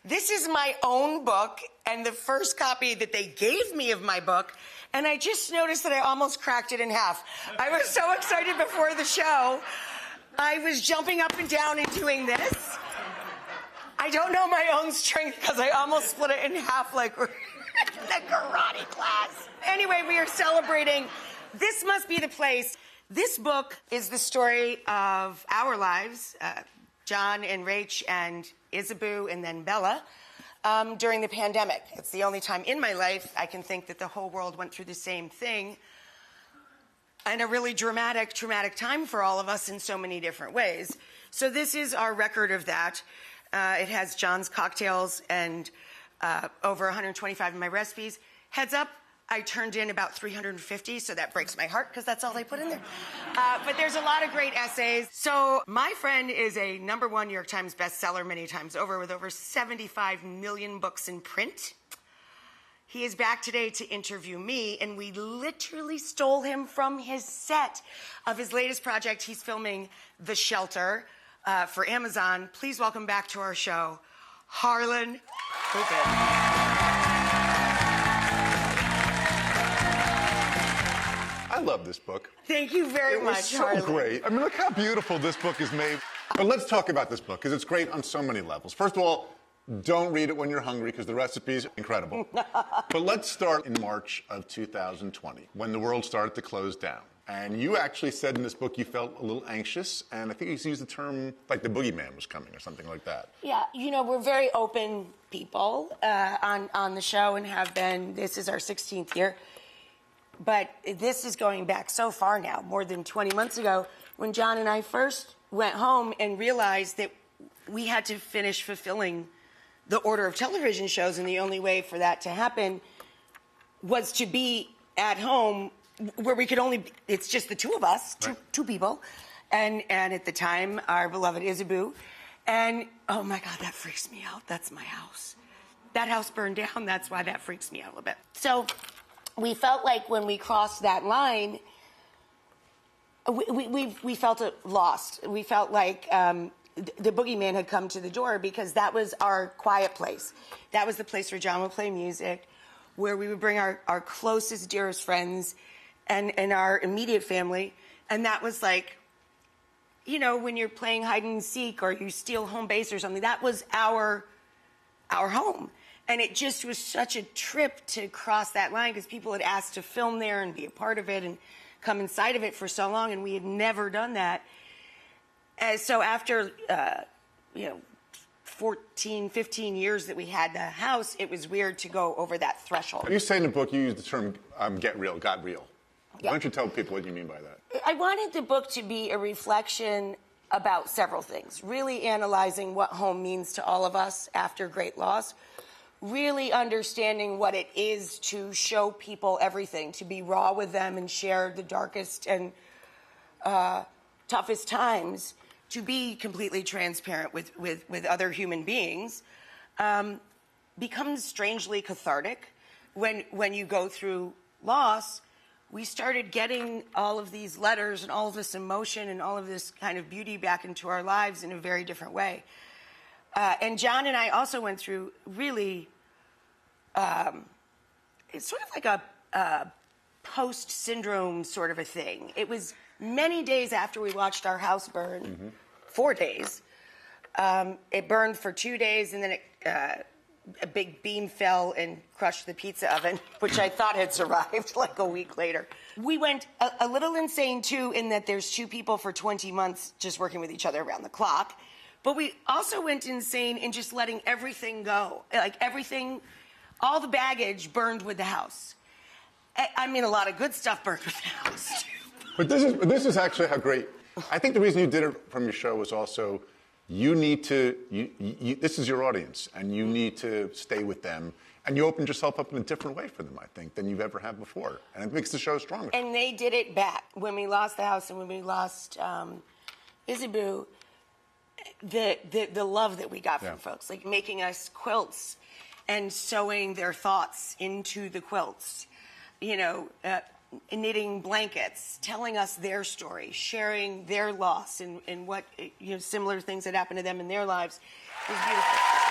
This is my own book and the first copy that they gave me of my book. And I just noticed that I almost cracked it in half. I was so excited before the show. I was jumping up and down and doing this. I don't know my own strength because I almost split it in half like we're in a karate class. Anyway, we are celebrating This Must Be the Place. This book is the story of our lives, John and Rach and Isabeau and then Bella, during the pandemic. It's the only time in my life I can think that the whole world went through the same thing, and a really dramatic, traumatic time for all of us in so many different ways. So this is our record of that. It has John's cocktails and over 125 of my recipes. Heads up, I turned in about 350, so that breaks my heart because that's all they put in there. But there's a lot of great essays. So my friend is a #1 New York Times bestseller many times over with over 75 million books in print. He is back today to interview me, and we literally stole him from his set of his latest project. He's filming The Shelter for Amazon. Please welcome back to our show, Harlan Coben. I love this book. Thank you very much, Harlan. It's so great. I mean, look how beautiful this book is made. But let's talk about this book, because it's great on so many levels. First of all, don't read it when you're hungry, because the recipe's incredible. But let's start in March of 2020, when the world started to close down. And you actually said in this book you felt a little anxious, and I think you used the term, like the boogeyman was coming, or something like that. Yeah, you know, we're very open people on the show and have been. This is our 16th year. But this is going back so far now, more than 20 months ago, when John and I first went home and realized that we had to finish fulfilling the order of television shows, and the only way for that to happen was to be at home where we could only, it's just the two of us, right. two people, and at the time, our beloved Isabeau. And, oh my God, that freaks me out. That's my house. That house burned down. That's why that freaks me out a little bit. So we felt like when we crossed that line, we felt lost. We felt like the boogeyman had come to the door, because that was our quiet place. That was the place where John would play music, where we would bring our closest, dearest friends and our immediate family. And that was like, you know, when you're playing hide and seek or you steal home base or something, that was our home. And it just was such a trip to cross that line, because people had asked to film there and be a part of it and come inside of it for so long, and we had never done that. So after, 14, 15 years that we had the house, it was weird to go over that threshold. You say in the book, you use the term get real, got real. Yeah. Why don't you tell people what you mean by that? I wanted the book to be a reflection about several things, really analyzing what home means to all of us after great loss, really understanding what it is to show people everything, to be raw with them and share the darkest and toughest times, to be completely transparent with other human beings, becomes strangely cathartic. When you go through loss, we started getting all of these letters and all of this emotion and all of this kind of beauty back into our lives in a very different way. And John and I also went through really, it's sort of like a post-syndrome sort of a thing. It was many days after we watched our house burn, 4 days. It burned for 2 days, and then a big beam fell and crushed the pizza oven, which I thought had survived like a week later. We went a little insane, too, in that there's two people for 20 months just working with each other around the clock. But we also went insane in just letting everything go. Like everything, all the baggage burned with the house. I mean, a lot of good stuff burned with the house, too. But this is actually how great. I think the reason you did it from your show was also you need to, this is your audience, and you need to stay with them. And you opened yourself up in a different way for them, I think, than you've ever had before. And it makes the show stronger. And they did it back. When we lost the house and when we lost Isabeau, the love that we got from folks, like making us quilts and sewing their thoughts into the quilts, you know, knitting blankets, telling us their story, sharing their loss and what, you know, similar things that happened to them in their lives. It was beautiful.